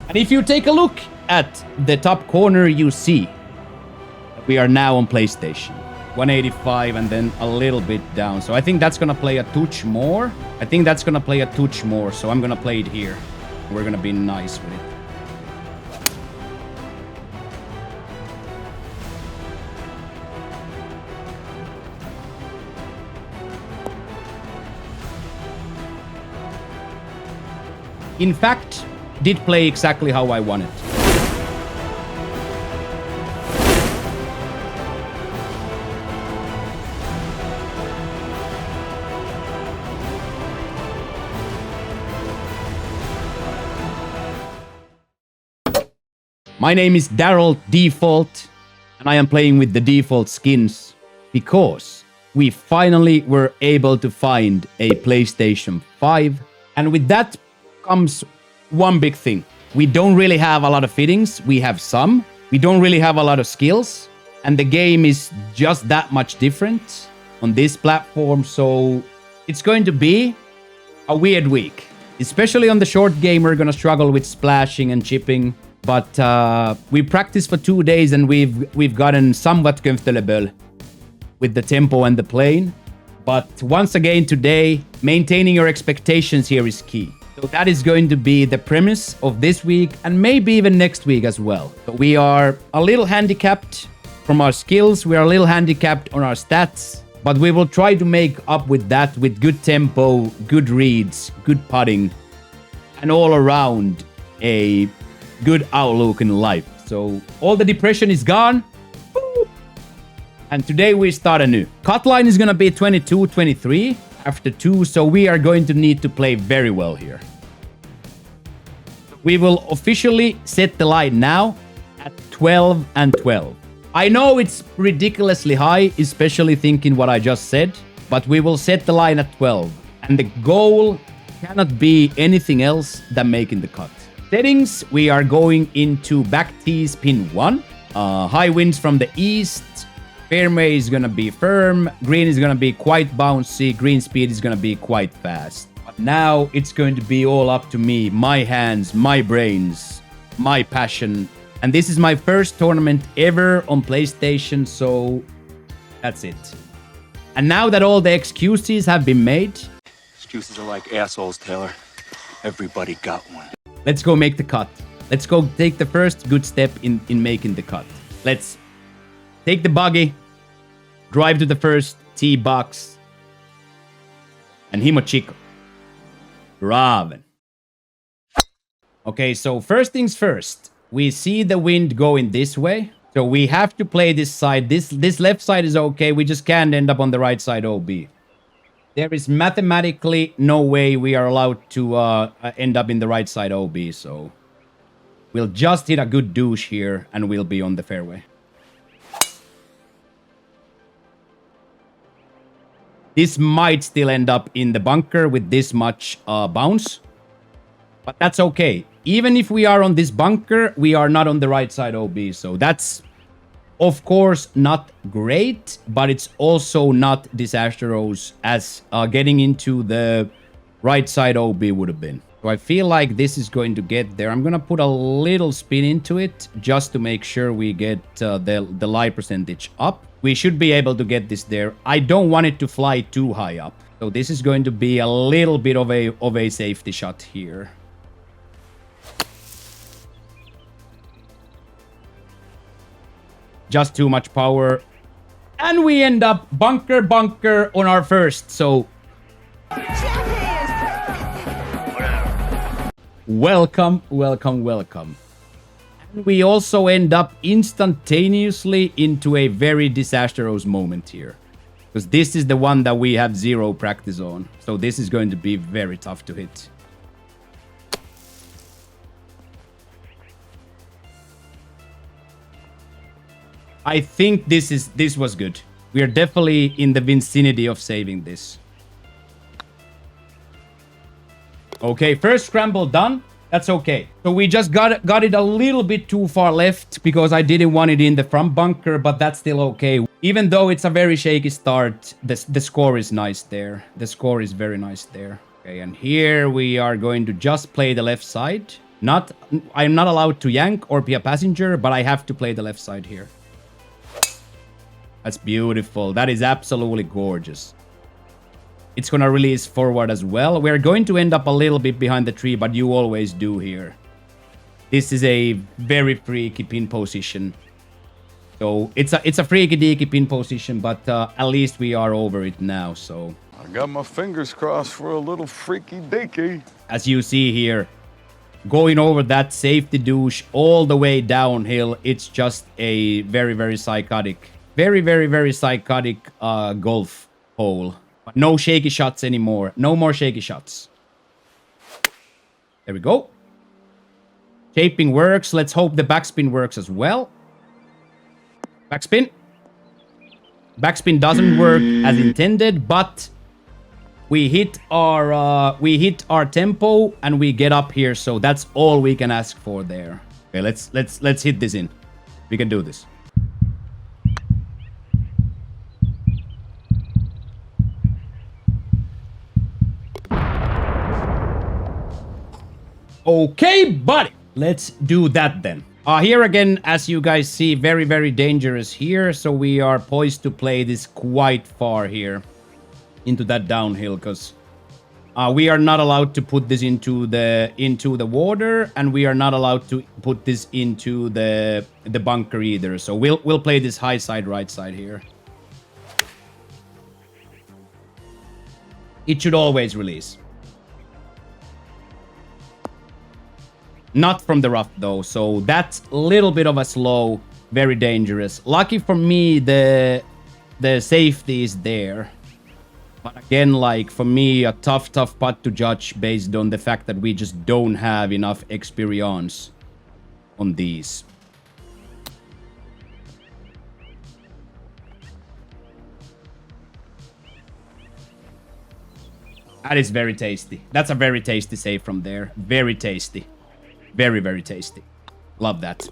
And if you take a look at the top corner, you see we are now on PlayStation. 185 and then a little bit down. So I think that's gonna play a touch more. So I'm gonna play it here. We're gonna be nice with it. In fact, did play exactly how I wanted. My name is Daryl Default, and I am playing with the default skins because we finally were able to find a PlayStation 5. And with that comes one big thing. We don't really have a lot of fittings. We have some. We don't really have a lot of skills. And the game is just that much different on this platform. So it's going to be a weird week. Especially on the short game, we're going to struggle with splashing and chipping. But we practiced for 2 days and we've gotten somewhat comfortable with the tempo and the plane. But once again today, maintaining your expectations here is key. So that is going to be the premise of this week and maybe even next week as well. So we are a little handicapped from our skills. We are a little handicapped on our stats. But we will try to make up with that with good tempo, good reads, good putting, and all around a good outlook in life. So all the depression is gone. Woo! And today we start anew. Cut line is going to be 22-23 after 2. So we are going to need to play very well here. We will officially set the line now at 12 and 12. I know it's ridiculously high, especially thinking what I just said, but we will set the line at 12. And the goal cannot be anything else than making the cut. Settings, we are going into back tees pin 1. High winds from the east. Fairway is going to be firm. Green is going to be quite bouncy. Green speed is going to be quite fast. But now it's going to be all up to me. My hands, my brains, my passion. And this is my first tournament ever on PlayStation, so that's it. And now that all the excuses have been made... Excuses are like assholes, Taylor. Everybody got one. Let's go make the cut. Let's go take the first good step in making the cut. Let's take the buggy, drive to the first tee box, and himo chico. Raven. Okay, so first things first. We see the wind going this way. So we have to play this side. This left side is okay. We just can't end up on the right side OB. There is mathematically no way we are allowed to end up in the right side OB, so we'll just hit a good douche here and we'll be on the fairway. This might still end up in the bunker with this much bounce, but that's okay. Even if we are on this bunker, we are not on the right side OB, so that's of course not great, but it's also not disastrous as getting into the right side OB would have been. So I feel like this is going to get there. I'm going to put a little spin into it just to make sure we get the lie percentage up. We should be able to get this there. I don't want it to fly too high up. So this is going to be a little bit of a safety shot here. Just too much power. And we end up bunker on our first. So welcome. And we also end up instantaneously into a very disastrous moment here. Because this is the one that we have zero practice on. So this is going to be very tough to hit. I think this was good. We are definitely in the vicinity of saving this. Okay, first scramble done. That's okay. So we just got it a little bit too far left because I didn't want it in the front bunker, but that's still okay. Even though it's a very shaky start, the score is nice there. The score is very nice there. Okay, and here we are going to just play the left side. I'm not allowed to yank or be a passenger, but I have to play the left side here. That's beautiful. That is absolutely gorgeous. It's gonna release forward as well. We're going to end up a little bit behind the tree, but you always do here. This is a very freaky pin position. So it's a freaky deaky pin position, but at least we are over it now, so. I got my fingers crossed for a little freaky deaky. As you see here, going over that safety douche all the way downhill, it's just a very, very psychotic, very psychotic golf hole. But no shaky shots anymore. No more shaky shots. There we go. Shaping works. Let's hope the backspin works as well. Backspin. Backspin doesn't work as intended, but we hit our tempo and we get up here, so that's all we can ask for there. Okay, let's hit this in. We can do this. Okay, buddy. Let's do that then. Here again, as you guys see, very dangerous here. So we are poised to play this quite far here into that downhill, because we are not allowed to put this into the water, and we are not allowed to put this into the bunker either. So we'll play this high side, right side here. It should always release. Not from the rough though, so that's a little bit of a slow, very dangerous. Lucky for me, the safety is there. But again, like for me, a tough putt to judge based on the fact that we just don't have enough experience on these. That is very tasty. That's a very tasty save from there. Very tasty. Very tasty. Love that.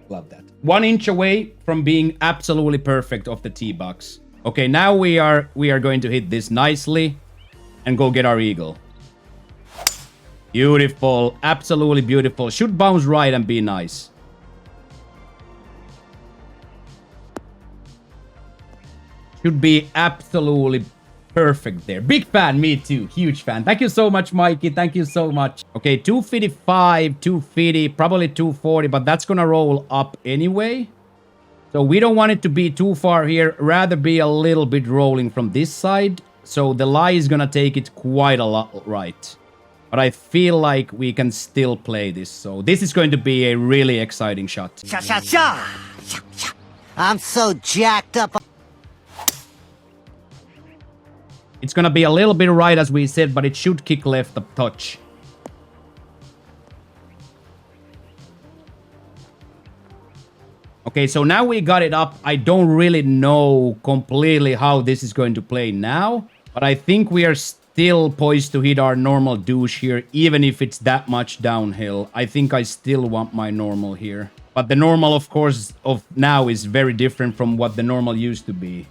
Love that. 1 inch away from being absolutely perfect off the tee box. Okay, now we are going to hit this nicely and go get our eagle. Beautiful. Absolutely beautiful. Should bounce right and be nice. Should be absolutely perfect there. Big fan, me too. Huge fan. Thank you so much, Mikey. Thank you so much. Okay, 255, 250, probably 240, but that's gonna roll up anyway. So we don't want it to be too far here. Rather be a little bit rolling from this side. So the lie is gonna take it quite a lot right. But I feel like we can still play this. So this is going to be a really exciting shot. I'm so jacked up. It's gonna be a little bit right as we said, but it should kick left a touch. Okay, so now we got it up. I don't really know completely how this is going to play now, but I think we are still poised to hit our normal douche here, even if it's that much downhill. I think I still want my normal here. But the normal, of course, of now is very different from what the normal used to be.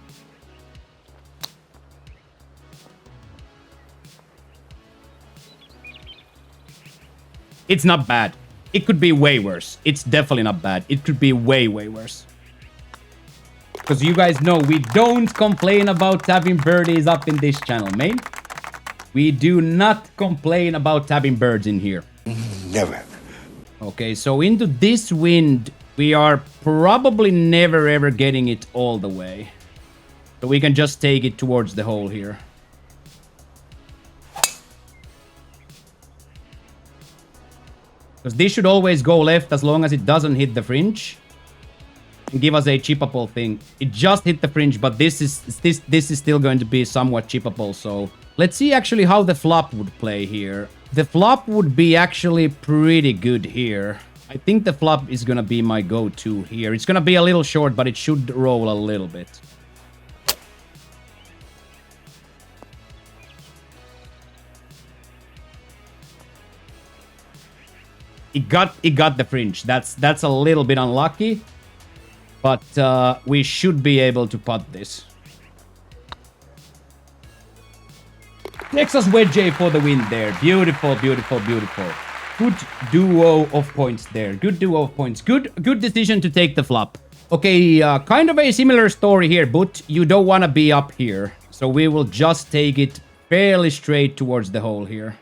It's not bad. It could be way worse. It's definitely not bad. It could be way worse. Because you guys know we don't complain about tapping birdies up in this channel, man. We do not complain about tapping birds in here. Never. Okay, so into this wind, we are probably never ever getting it all the way. So we can just take it towards the hole here. Because this should always go left as long as it doesn't hit the fringe. And give us a chippable thing. It just hit the fringe, but this is still going to be somewhat chippable. So let's see actually how the flop would play here. The flop would be actually pretty good here. I think the flop is going to be my go-to here. It's going to be a little short, but it should roll a little bit. It got the fringe. That's a little bit unlucky, but we should be able to putt this. Texas wedge for the win there. Beautiful. Good duo of points there. Good duo of points. Good decision to take the flop. Okay, kind of a similar story here, but you don't want to be up here. So we will just take it fairly straight towards the hole here.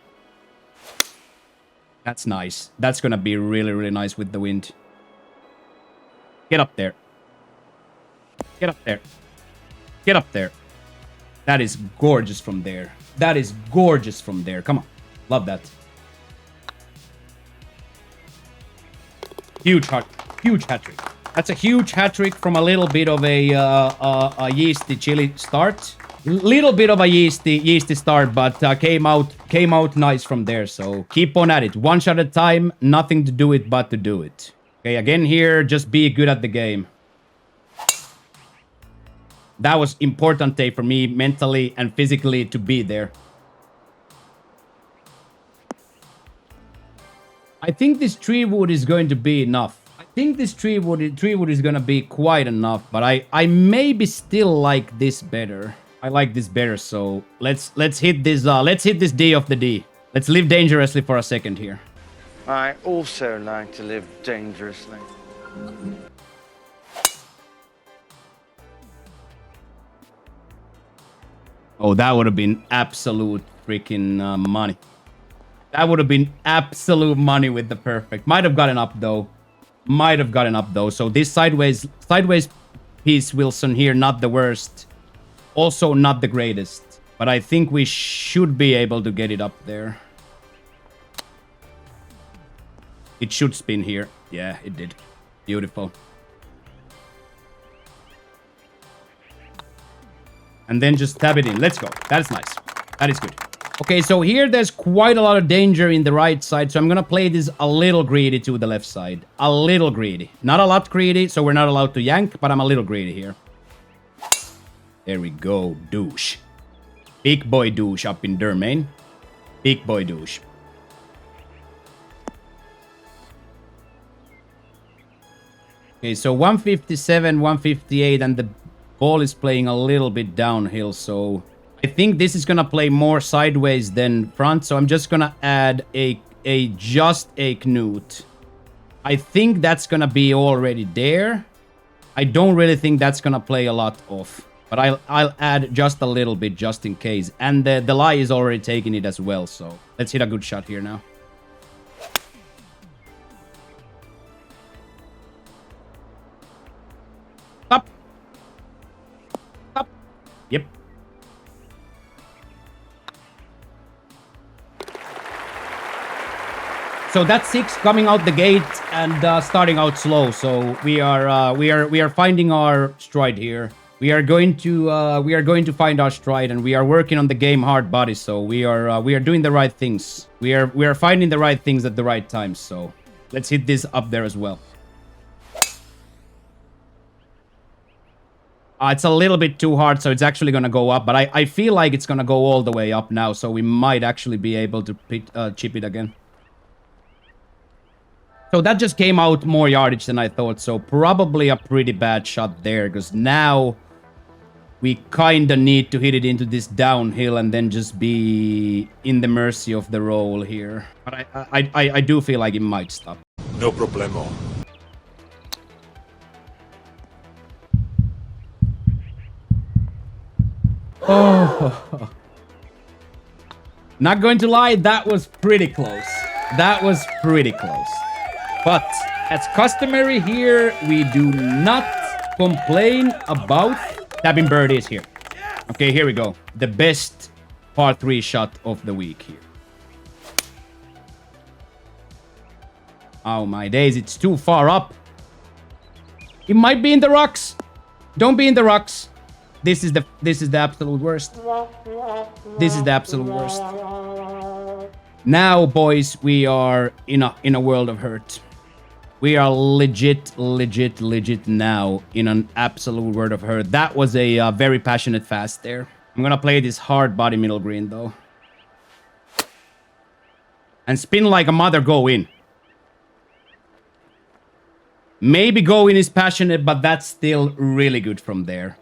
That's nice. That's going to be really, really nice with the wind. Get up there. Get up there. Get up there. That is gorgeous from there. That is gorgeous from there. Come on. Love that. Huge hat trick. That's a huge hat trick from a little bit of a yeasty chili start. Little bit of a yeasty start, but came out nice from there. So keep on at it. One shot at a time. Nothing to do it but to do it. Okay, again here, just be good at the game. That was important day for me mentally and physically to be there. I think this tree wood is going to be enough. I think this tree wood is going to be quite enough, but I maybe still like this better. I like this better, so let's hit this D of the D. Let's live dangerously for a second here. I also like to live dangerously. Oh, that would have been absolute freaking money. That would have been absolute money with the perfect. Might have gotten up though. So this sideways piece, Wilson here, not the worst. Also not the greatest. But I think we should be able to get it up there. It should spin here. Yeah, it did. Beautiful. And then just tap it in. Let's go. That's nice. That is good. Okay, so here there's quite a lot of danger in the right side. So I'm going to play this a little greedy to the left side. A little greedy. Not a lot greedy, so we're not allowed to yank, but I'm a little greedy here. There we go. Douche. Big boy douche up in Dermain. Big boy douche. Okay, so 157, 158, and the ball is playing a little bit downhill, so I think this is gonna play more sideways than front, so I'm just gonna add just a knut. I think that's gonna be already there. I don't really think that's gonna play a lot off, but I'll add just a little bit just in case. And the lie is already taking it as well, so let's hit a good shot here now. Up. Up. Yep. So that's 6 coming out the gate and starting out slow. So we are finding our stride here. We are going to find our stride, and we are working on the game hard body. So we are doing the right things. We are finding the right things at the right time. So let's hit this up there as well. It's a little bit too hard, so it's actually going to go up. But I feel like it's going to go all the way up now, so we might actually be able to chip it again. So that just came out more yardage than I thought, so probably a pretty bad shot there, because now we kind of need to hit it into this downhill and then just be in the mercy of the roll here. But I do feel like it might stop. No problemo. Oh, not going to lie, that was pretty close. That was pretty close. But as customary here, we do not complain about tapping birdies here. Okay, here we go. The best par 3 shot of the week here. Oh my days, it's too far up. It might be in the rocks. Don't be in the rocks. This is the absolute worst. This is the absolute worst. Now, boys, we are in a world of hurt. We are legit now in an absolute world of hurt. That was a very passionate fast there. I'm gonna play this hard body middle green though. And spin like a mother, go in. Maybe go in is passionate, but that's still really good from there.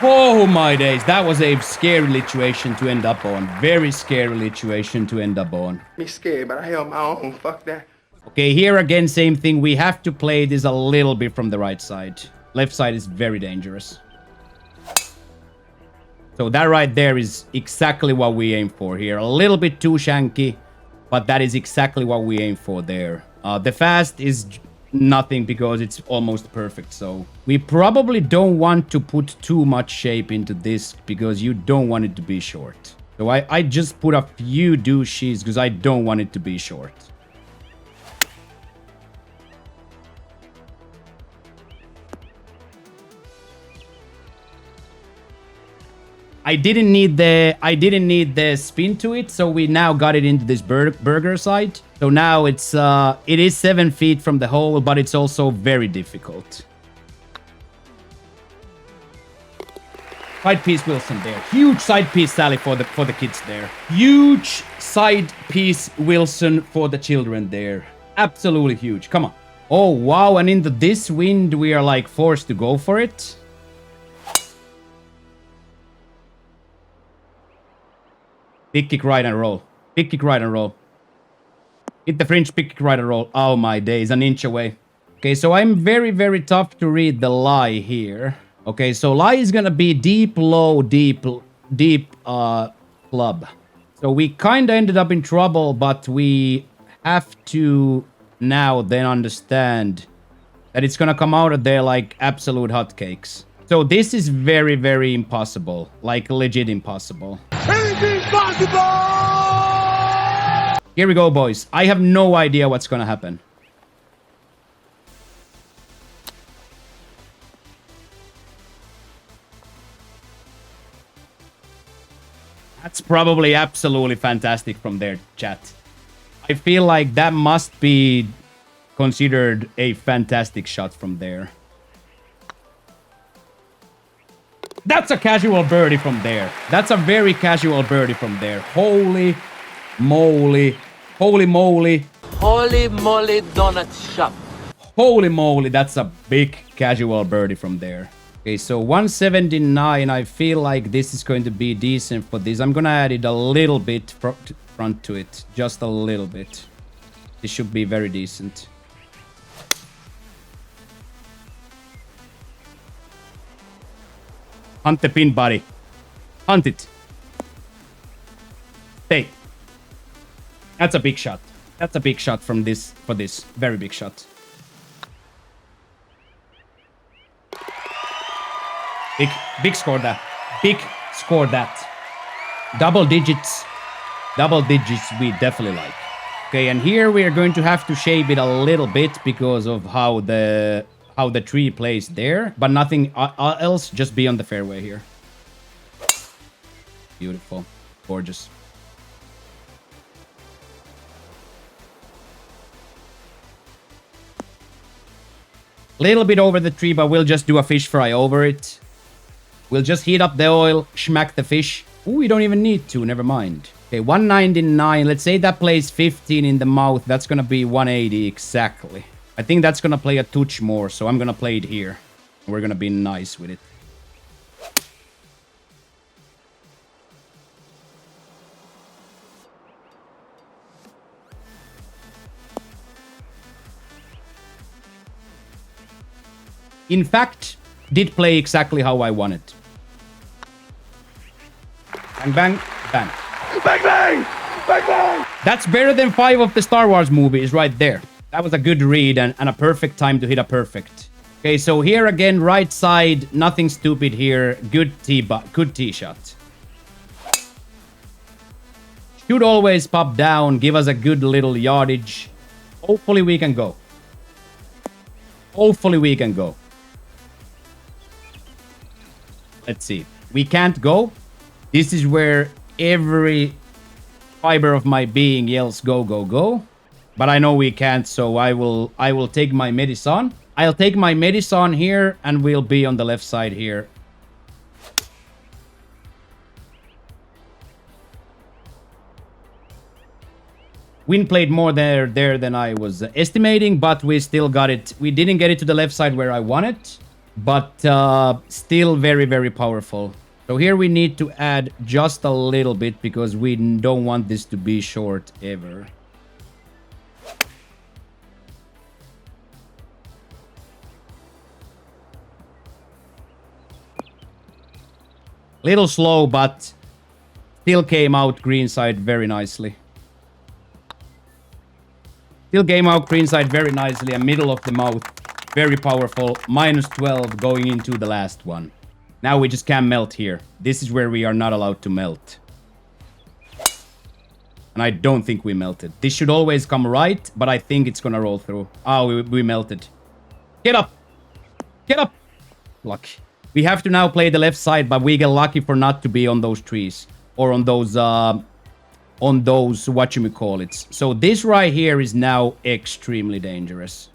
Oh my days, that was a scary situation to end up on. Very scary situation to end up on. Me scared, but I held my own. Fuck that. Okay, here again, same thing. We have to play this a little bit from the right side. Left side is very dangerous. So that right there is exactly what we aim for here. A little bit too shanky, but that is exactly what we aim for there. The fast is nothing because it's almost perfect. So we probably don't want to put too much shape into this because you don't want it to be short. So I just put a few douches because I don't want it to be short. I didn't need the spin to it, so we now got it into this burger side. So now it is 7 feet from the hole, but it's also very difficult. Side piece Wilson there. Huge side piece Sally for the kids there. Huge side piece Wilson for the children there. Absolutely huge. Come on. Oh wow, and into this wind we are like forced to go for it. Big kick right and roll. Big kick right and roll. Hit the fringe, big kick right and roll. Oh my days, an inch away. Okay, so I'm very, very tough to read the lie here. Okay, so lie is gonna be deep, low, deep, club. So we kinda ended up in trouble, but we have to now then understand that it's gonna come out of there like absolute hotcakes. So this is very, very impossible. Like legit impossible. Anything's possible! Here we go, boys. I have no idea what's gonna happen. That's probably absolutely fantastic from there, chat. I feel like that must be considered a fantastic shot from there. That's a casual birdie from there. That's a very casual birdie from there. Holy moly. Holy moly. Holy moly donut shop. Holy moly, that's a big casual birdie from there. Okay, so 179. I feel like this is going to be decent for this. I'm gonna add it a little bit front to it. Just a little bit. This should be very decent. Hunt the pin, buddy. Hunt it. Stay. That's a big shot. That's a big shot from this, for this. Very big shot. Big score that. Big score that. Double digits. Double digits we definitely like. Okay, and here we are going to have to shape it a little bit because of how the tree plays there, but nothing else, just be on the fairway here. Beautiful. Gorgeous. Little bit over the tree, but we'll just do a fish fry over it. We'll just heat up the oil, smack the fish. Ooh, we don't even need to, never mind. Okay, 199. Let's say that plays 15 in the mouth. That's gonna be 180 exactly. I think that's gonna play a touch more, so I'm gonna play it here. We're gonna be nice with it. In fact, did play exactly how I wanted. Bang, bang, bang. Bang, bang! Bang, bang! That's better than 5 of the Star Wars movies right there. That was a good read and a perfect time to hit a perfect. Okay, so here again, right side, nothing stupid here. Good tee shot. Should always pop down, give us a good little yardage. Hopefully we can go. Hopefully we can go. Let's see. We can't go. This is where every fiber of my being yells go, go, go. But I know we can't, so I will take my medicine. I'll take my medicine here, and we'll be on the left side here. Wind played more there than I was estimating, but we still got it. We didn't get it to the left side where I wanted. but still very, very powerful. So here we need to add just a little bit because we don't want this to be short ever. Little slow, but still came out greenside very nicely. Still came out greenside very nicely, and middle of the mouth. Very powerful. -12 going into the last one. Now we just can't melt here. This is where we are not allowed to melt. And I don't think we melted. This should always come right, but I think it's gonna roll through. Oh, we melted. Get up! Get up! Lucky. We have to now play the left side, but we get lucky for not to be on those trees. Or on those, whatchamacallits. So this right here is now extremely dangerous.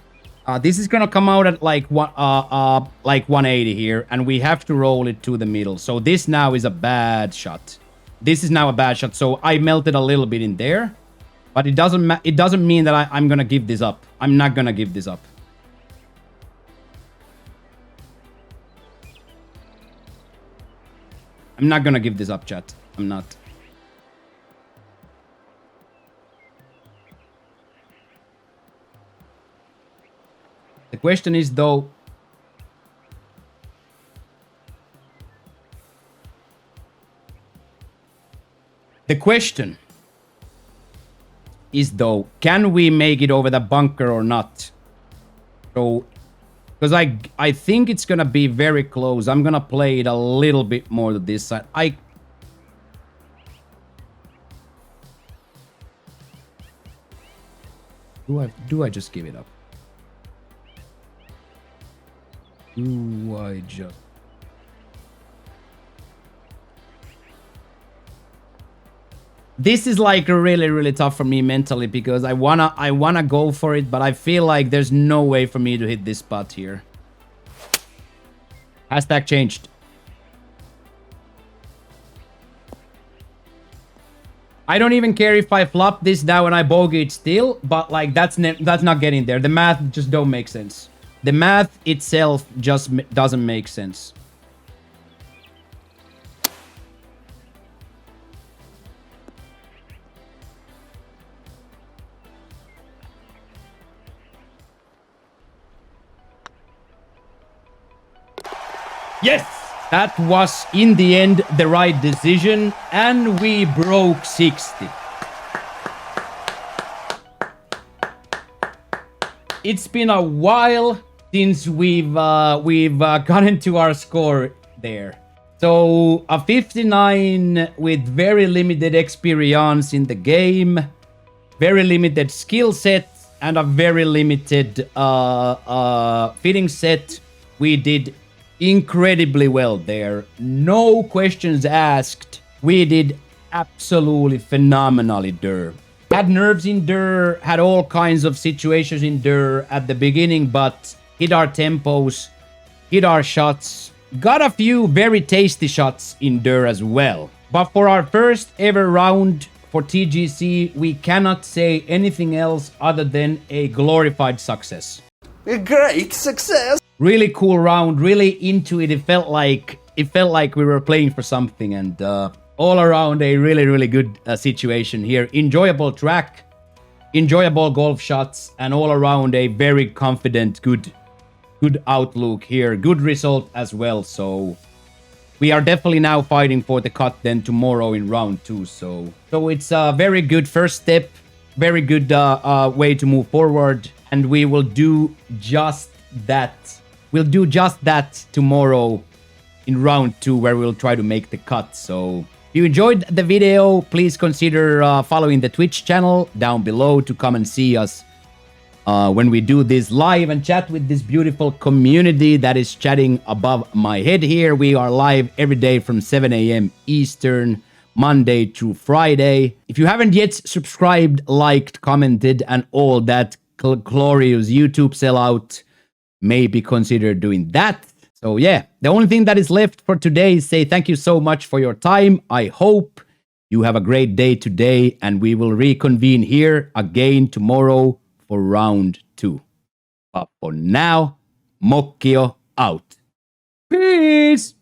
This is gonna come out at like 180 here, and we have to roll it to the middle. So this now is a bad shot. This is now a bad shot. So I melted a little bit in there, but it doesn't mean that I'm gonna give this up. I'm not gonna give this up. I'm not gonna give this up, chat. I'm not. The question is, though, can we make it over the bunker or not? So, because I think it's gonna be very close. I'm gonna play it a little bit more to this side. Do I just give it up? Do I just... This is like really, really tough for me mentally because I wanna go for it, but I feel like there's no way for me to hit this spot here. Hashtag changed. I don't even care if I flop this down and I bogey it still, but like that's not getting there. The math just don't make sense. The math itself just doesn't make sense. Yes! That was, in the end, the right decision, and we broke 60. It's been a while since we've gotten to our score there. So, a 59 with very limited experience in the game, very limited skill set, and a very limited fitting set. We did incredibly well there. No questions asked. We did absolutely phenomenally there. Had nerves in there, had all kinds of situations in there at the beginning, but hit our tempos, hit our shots, got a few very tasty shots in there as well. But for our first ever round for TGC, we cannot say anything else other than a glorified success. A great success! Really cool round, really into it. It felt like we were playing for something, and all around a really, really good situation here. Enjoyable track, enjoyable golf shots, and all around a very confident, good outlook here. Good result as well. So we are definitely now fighting for the cut then tomorrow in round 2. So it's a very good first step, very good way to move forward, and we will do just that. We'll do just that tomorrow in round 2, where we'll try to make the cut. So if you enjoyed the video, please consider following the Twitch channel down below to come and see us when we do this live and chat with this beautiful community that is chatting above my head here. We are live every day from 7 a.m. Eastern, Monday through Friday. If you haven't yet subscribed, liked, commented, and all that glorious YouTube sellout, maybe consider doing that. So yeah, the only thing that is left for today is say thank you so much for your time. I hope you have a great day today, and we will reconvene here again tomorrow for round 2. But for now, Mokkio out. Peace!